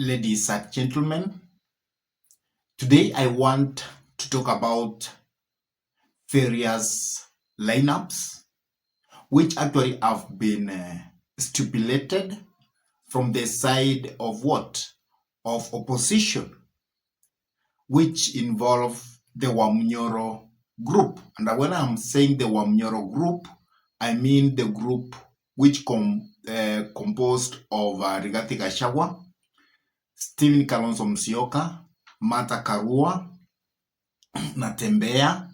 Ladies and gentlemen, today I want to talk about various lineups which actually have been stipulated from the side of what? Of opposition, which involve the Wamnyoro group. And when I'm saying the Wamnyoro group, I mean the group which composed of Rigathi Gachagua, Stephen Kalonzo Musyoka, Martha Karua, Natembeya,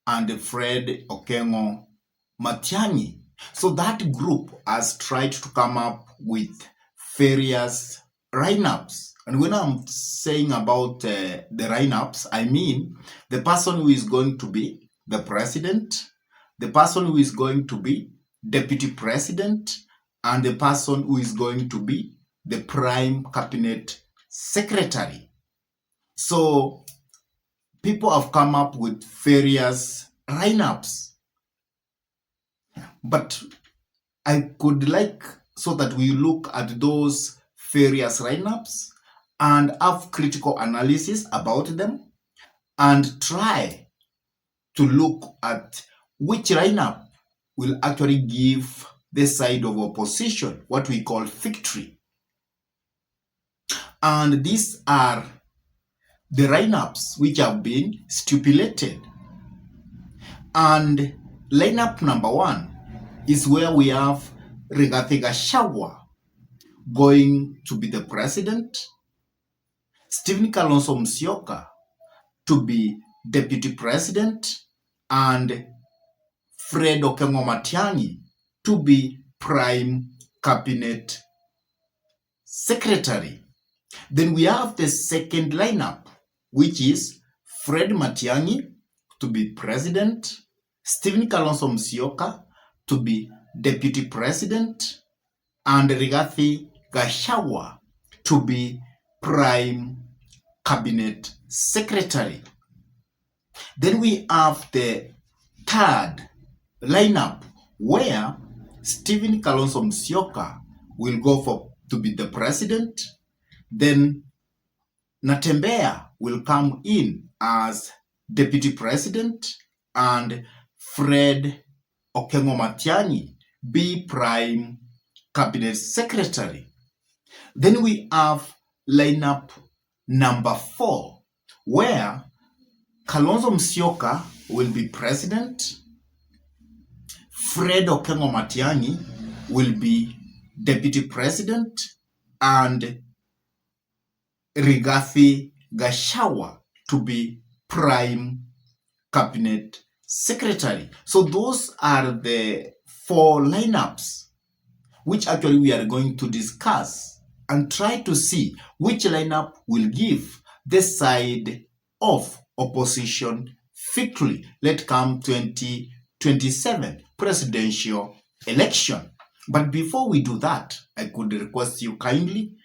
and Fred Okengo Matiang'i. So that group has tried to come up with various lineups. And when I'm saying about the lineups, I mean the person who is going to be the president, the person who is going to be deputy president, and the person who is going to be the prime cabinet secretary. So people have come up with various lineups, but I could like so that we look at those various lineups and have critical analysis about them and try to look at which lineup will actually give the side of opposition what we call victory. And these are the lineups which have been stipulated. And lineup number one is where we have Rigathi Gachagua going to be the president, Stephen Kalonzo Musyoka to be deputy president, and Fred Okengo Matiang'i to be prime cabinet secretary. Then we have the second lineup, which is Fred Matiang'i to be president, Stephen Kalonzo Musyoka to be deputy president, and Rigathi Gachagua to be prime cabinet secretary. Then we have the third lineup where Stephen Kalonzo Musyoka will go to be the president. Then Natembeya will come in as deputy president and Fred Okengo Matiang'i be prime cabinet secretary. Then we have lineup number 4 where Kalonzo Musyoka will be president, Fred Okengo Matiang'i will be deputy president, and Rigathi Gachagua to be prime cabinet secretary. So those are the 4 lineups which actually we are going to discuss and try to see which lineup will give the side of opposition victory let come 2027 presidential election. But before we do that, I could request you kindly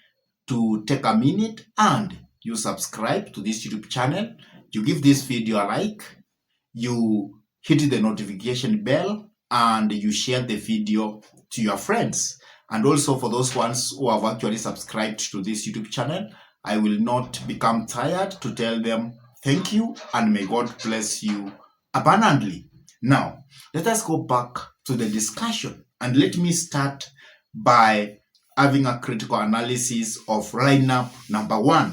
to take a minute and you subscribe to this YouTube channel, you give this video a like, you hit the notification bell, and you share the video to your friends. And also for those ones who have actually subscribed to this YouTube channel, I will not become tired to tell them thank you and may God bless you abundantly. Now, let us go back to the discussion and let me start by having a critical analysis of lineup number 1.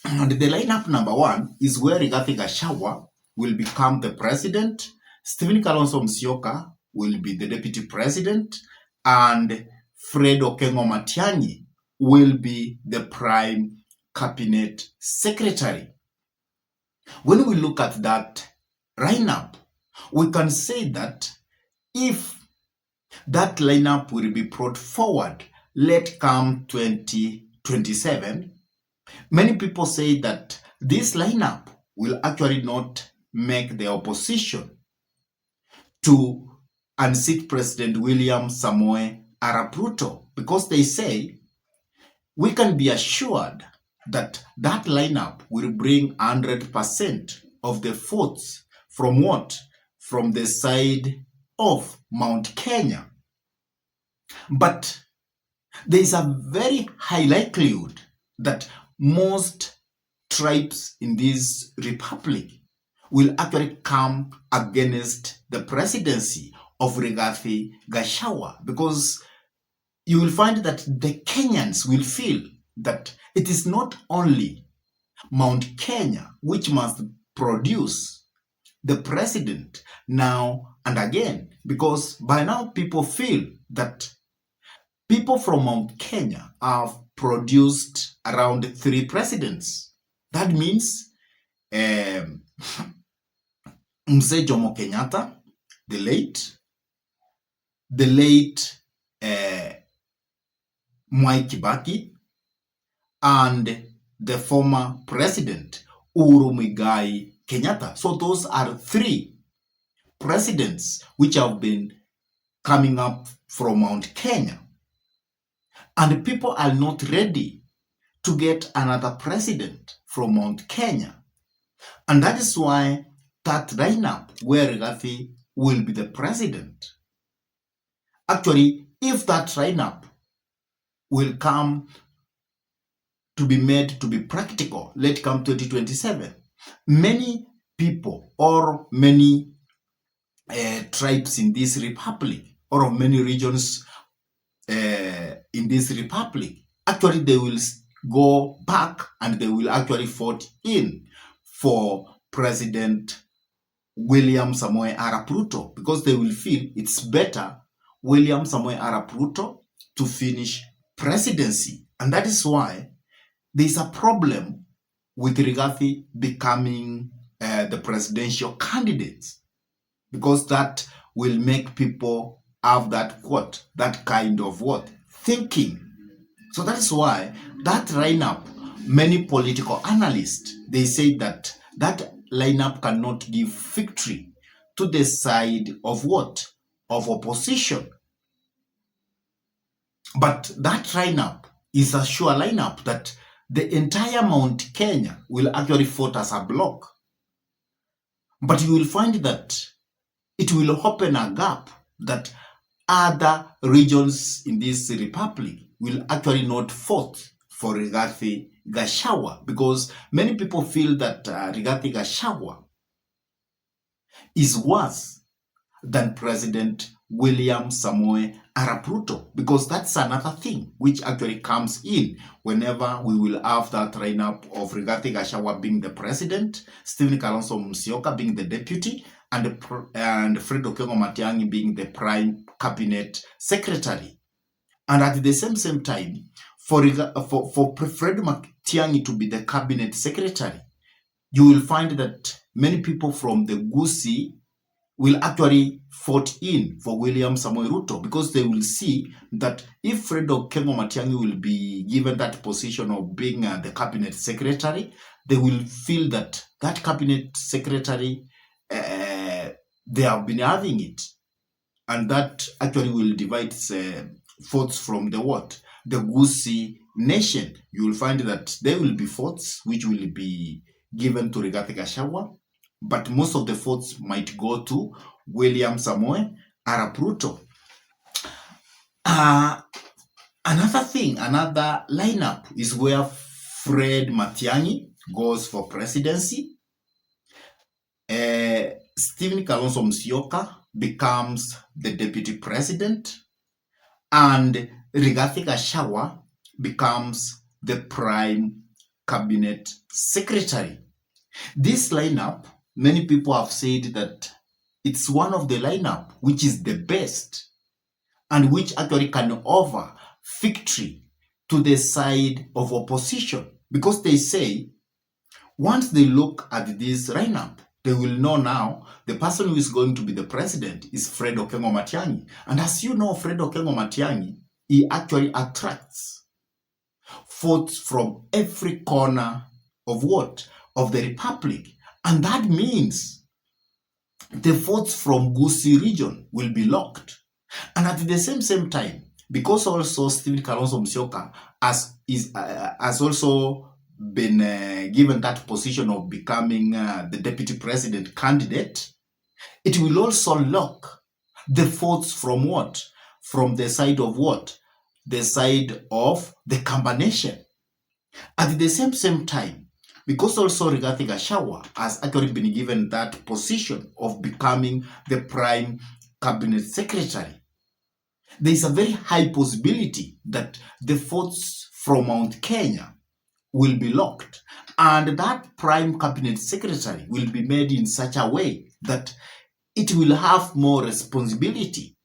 And the lineup number 1 is where Rigathi Gachagua will become the president, Stephen Kalonzo Musyoka will be the deputy president, and Fred Okengo Matiang'i will be the prime cabinet secretary. When we look at that lineup, we can say that if that lineup will be brought forward, let come 2027, many people say that this lineup will actually not make the opposition to unseat President William Samoei Arap Ruto, because they say we can be assured that that lineup will bring 100% of the votes from what? From the side of Mount Kenya. But there is a very high likelihood that most tribes in this republic will actually come against the presidency of Rigathi Gachagua, because you will find that the Kenyans will feel that it is not only Mount Kenya which must produce the president now and again, because by now people feel that people from Mount Kenya have produced around 3 presidents. That means Mzee Jomo Kenyatta, the late Mwai Kibaki, and the former president Uhuru Muigai Kenyatta. So those are 3 presidents which have been coming up from Mount Kenya. And people are not ready to get another president from Mount Kenya. And that is why that lineup where Rigathi will be the president. Actually, if that lineup will come to be made to be practical, let come 2027, many people or many tribes in this republic or of many regions in this republic, actually they will go back and they will actually vote in for President William Samoei Arap Ruto, because they will feel it's better William Samoei Arap Ruto to finish presidency. And that is why there's a problem with Rigathi becoming the presidential candidate, because that will make people have that kind of thinking. So that is why that lineup, many political analysts, they say that lineup cannot give victory to the side of of opposition. But that lineup is a sure lineup that the entire Mount Kenya will actually vote as a block. But you will find that it will open a gap that other regions in this republic will actually not vote for Rigathi Gachagua, because many people feel that Rigathi Gachagua is worse than President William Samoei Arap Ruto, because that's another thing which actually comes in whenever we will have that lineup of Rigathi Gachagua being the president, Stephen Kalonzo Musyoka being the deputy, and Fred Okengo Matiang'i being the prime cabinet secretary. And at the same time, for Fred Matiang'i to be the cabinet secretary, you will find that many people from the Gusii will actually vote in for William Samoei Ruto, because they will see that if Fred Okengo Matiang'i will be given that position of being the cabinet secretary, they will feel that cabinet secretary, they have been having it, and that actually will divide votes from the Gusii nation. You will find that there will be votes which will be given to Rigathi Gachagua, but most of the votes might go to William Samoei Arap Ruto. Another lineup is where Fred Matiang'i goes for presidency. Stephen Kalonzo Musyoka becomes the deputy president, and Rigathi Gachagua becomes the prime cabinet secretary. This lineup, many people have said that it's one of the lineup which is the best and which actually can offer victory to the side of opposition, because they say once they look at this lineup, they will know now the person who is going to be the president is Fred Okengo Matiang'i. And as you know, Fred Okengo Matiang'i, he actually attracts votes from every corner of the republic. And that means the votes from Gusii region will be locked. And at the same time, because also Stephen Kalonzo Musyoka has also been given that position of becoming the deputy president candidate, it will also lock the votes from from the side of the side of the Kamba Nation. At the same time, because also Rigathi Gachagua has actually been given that position of becoming the prime cabinet secretary, there is a very high possibility that the votes from Mount Kenya will be locked, and that prime cabinet secretary will be made in such a way that it will have more responsibility,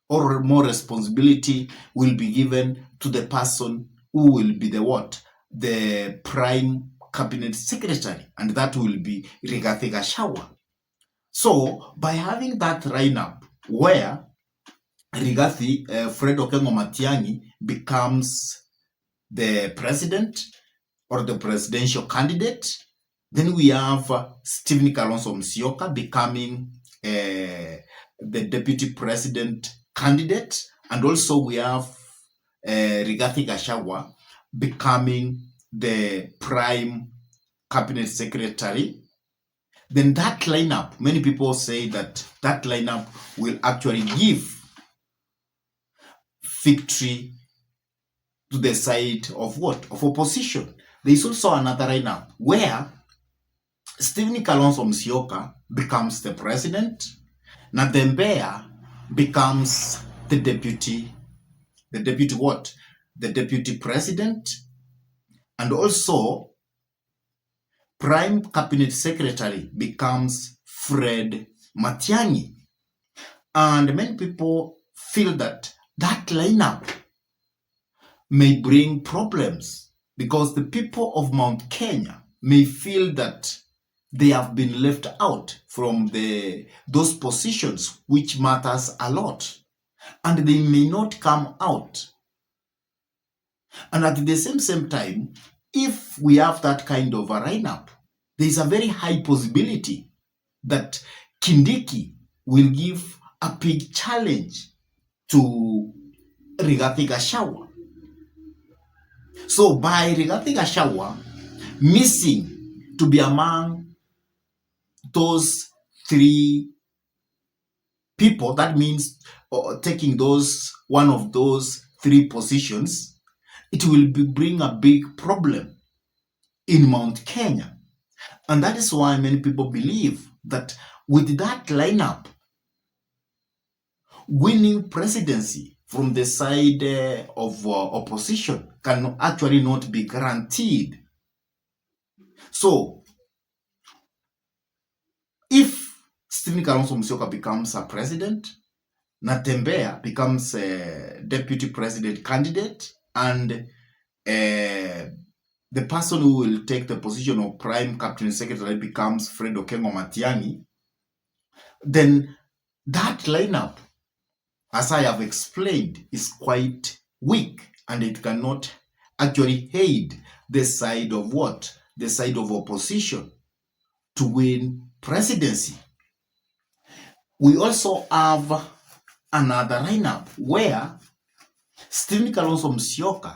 or more responsibility will be given to the person who will be the prime cabinet secretary, and that will be Rigathi Gachagua. So by having that lineup where Rigathi, Fred Okengo Matiang'i becomes the president or the presidential candidate, then we have Stephen Kalonzo Musyoka becoming the deputy president candidate, and also we have Rigathi Gachagua becoming the prime cabinet secretary. Then that lineup, many people say that that lineup will actually give victory to the side of what? Of opposition. There is also another lineup where Stephen Kalonzo Musyoka becomes the president, Natembeya becomes the deputy what? The deputy president, and also prime cabinet secretary becomes Fred Matiang'i. And many people feel that that lineup may bring problems because the people of Mount Kenya may feel that they have been left out from those positions which matters a lot, and they may not come out. And at the same time, if we have that kind of a lineup, there is a very high possibility that Kindiki will give a big challenge to Rigathi Gachagua. So by Rigathi Gachagua missing to be among those three people, that means taking one of those three positions, it will bring a big problem in Mount Kenya. And that is why many people believe that with that lineup, winning presidency from the side of opposition can actually not be guaranteed. So if Stephen Kalonzo Musyoka becomes a president, Natembeya becomes a deputy president candidate, and the person who will take the position of prime cabinet secretary becomes Fred Okengo Matiang'i, then that lineup, as I have explained, is quite weak, and it cannot actually aid the side of what? The side of opposition to win presidency. We also have another lineup where Stephen Kalonzo Musyoka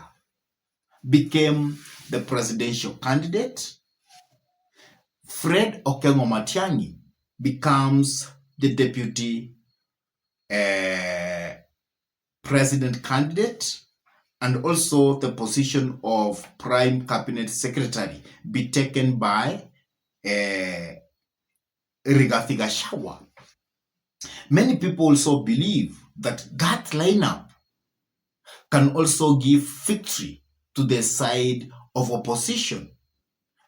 became the presidential candidate, Fred Okengo Matiang'i becomes the deputy president candidate, and also the position of prime cabinet secretary be taken by Rigathi Gachagua. Many people also believe that that lineup can also give victory to the side of opposition,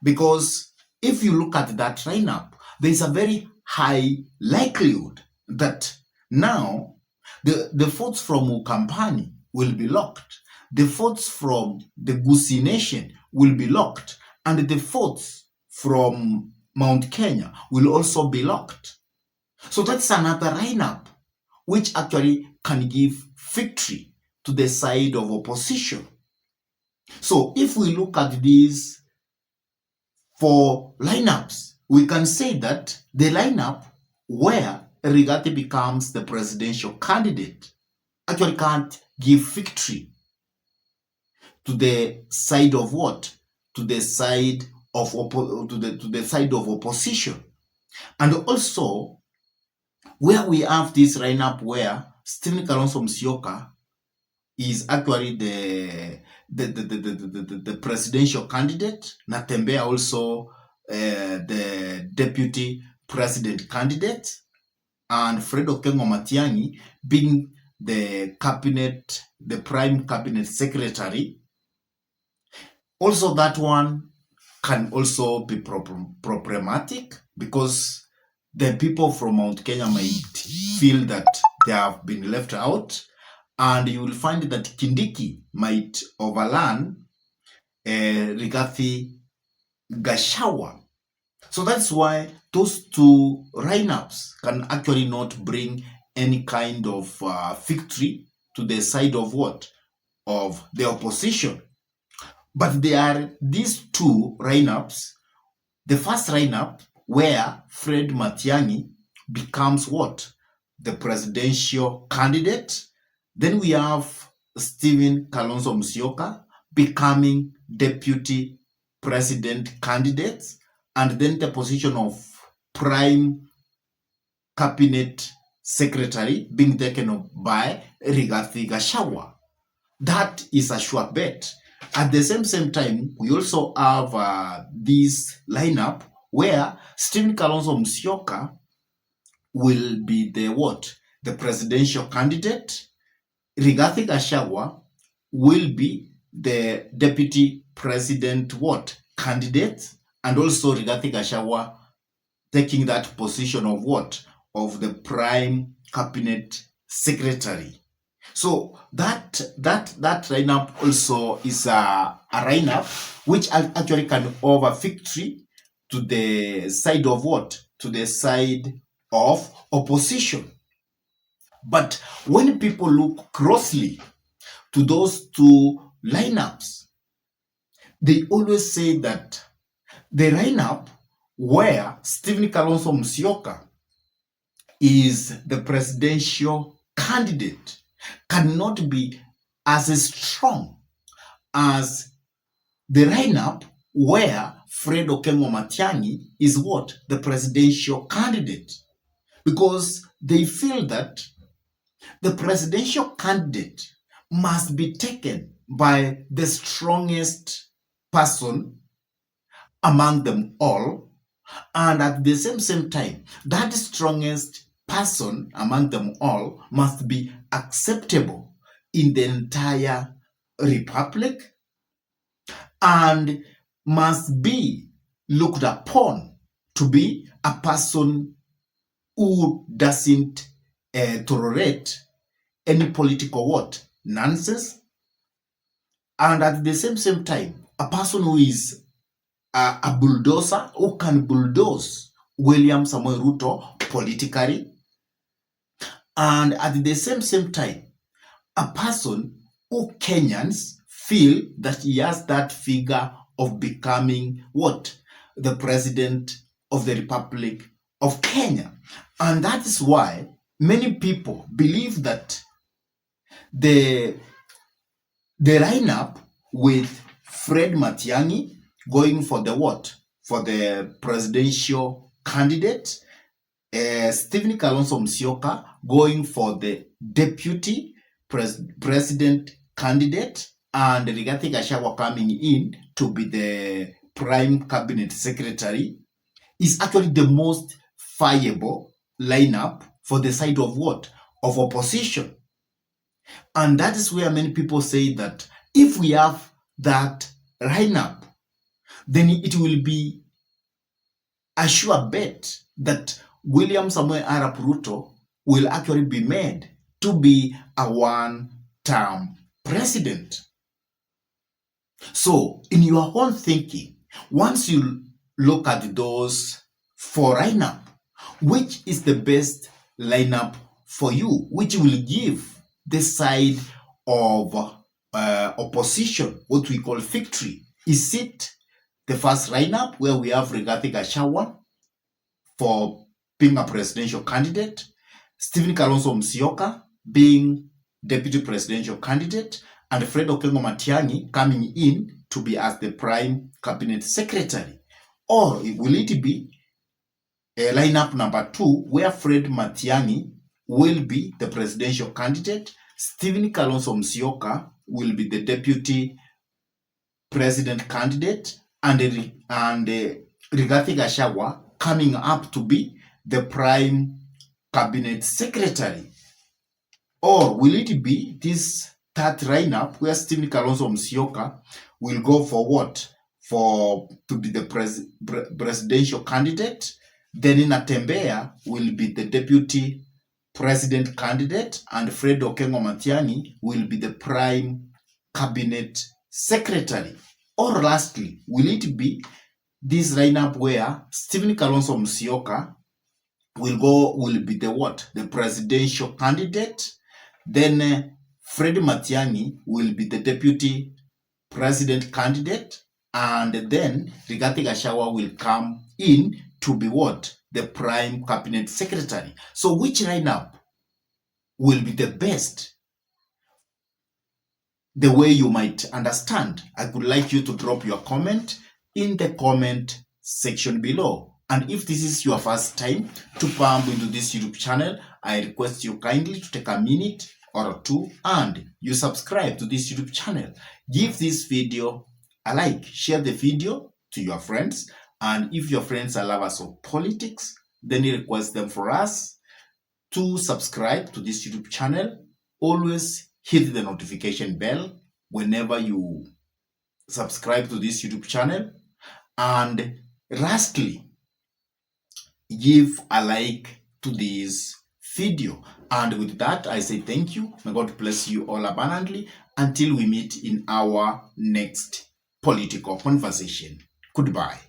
because if you look at that lineup, there is a very high likelihood that now the votes from Ukambani will be locked, the votes from the Gusii Nation will be locked, and the votes from Mount Kenya will also be locked. So that's another lineup which actually can give victory to the side of opposition. So if we look at these four lineups, we can say that the lineup where Rigathi becomes the presidential candidate actually can't give victory to the side of what? To the side of to the side of opposition. And also, where we have this lineup where Stephen Kalonzo Musyoka is actually the presidential candidate. Natembeya also the deputy president candidate, and Fred Okengo Matiang'i being the prime cabinet secretary. Also, that one can also be problematic because the people from Mount Kenya might feel that they have been left out, and you will find that Kindiki might overrun Rigathi Gachagua. So that's why those two lineups can actually not bring any kind of victory to the side of what? Of the opposition. But there are these two lineups. The first lineup where Fred Matiang'i becomes what? The presidential candidate. Then we have Stephen Kalonzo Musyoka becoming deputy president candidate, and then the position of prime cabinet secretary being taken up by Rigathi Gachagua. That is a sure bet. At the same time, we also have this lineup where Stephen Kalonzo Musyoka will be the what? The presidential candidate. Rigathi Gachagua will be the deputy president what? Candidate. And also Rigathi Gachagua taking that position of what? Of the prime cabinet secretary. So that lineup also is a lineup which actually can offer victory to the side of what? To the side of opposition. But when people look closely to those two lineups, they always say that the lineup where Stephen Kalonzo Musyoka is the presidential candidate cannot be as strong as the lineup where Fred Okengo Matiang'i is what? The presidential candidate. Because they feel that the presidential candidate must be taken by the strongest person among them all, and at the same time, that strongest person among them all must be acceptable in the entire republic and must be looked upon to be a person who doesn't tolerate any political what? Nonsense. And at the same time, a person who is a bulldozer who can bulldoze William Samoei Ruto politically. And at the same time, a person who Kenyans feel that he has that figure of becoming what? The president of the Republic of Kenya. And that is why many people believe that the lineup with Fred Matiang'i going for the what? For the presidential candidate, Stephen Kalonzo Musyoka going for the deputy president candidate, and Rigathi Gachagua coming in to be the prime cabinet secretary is actually the most viable lineup for the side of what? Of opposition. And that is where many people say that if we have that lineup, then it will be a sure bet that William Samoei Arap Ruto will actually be made to be a one-term president. So, in your own thinking, once you look at those four lineup, which is the best lineup for you, which will give the side of opposition what we call victory? Is it the first lineup where we have Rigathi Gachagua for being a presidential candidate, Stephen Kalonzo Musyoka being deputy presidential candidate, and Fred Okengo Matiang'i coming in to be as the prime cabinet secretary? Or will it be lineup number 2 where Fred Matiang'i will be the presidential candidate Stephen Kalonzo Musyoka will be the deputy president candidate, and Rigathi Gachagua coming up to be the prime cabinet secretary? Or will it be this third lineup where Stephen Kalonzo Musyoka will go for what? To be the presidential candidate. Then Natembeya will be the deputy president candidate, and Fred Okengo Matiang'i will be the prime cabinet secretary. Or lastly, will it be this lineup where Stephen Kalonzo Musyoka will be the what? The presidential candidate. Then Fred Matiang'i will be the deputy president candidate, and then Rigathi Gachagua will come in to be what? The prime cabinet secretary. So which lineup will be the best? The way you might understand, I would like you to drop your comment in the comment section below. And if this is your first time to pump into this YouTube channel, I request you kindly to take a minute or two and you subscribe to this YouTube channel. Give this video a like, share the video to your friends, and if your friends are lovers of politics, then you request them for us to subscribe to this YouTube channel. Always hit the notification bell whenever you subscribe to this YouTube channel, and lastly, give a like to this video. And with that, I say thank you. May God bless you all abundantly until we meet in our next political conversation. Goodbye.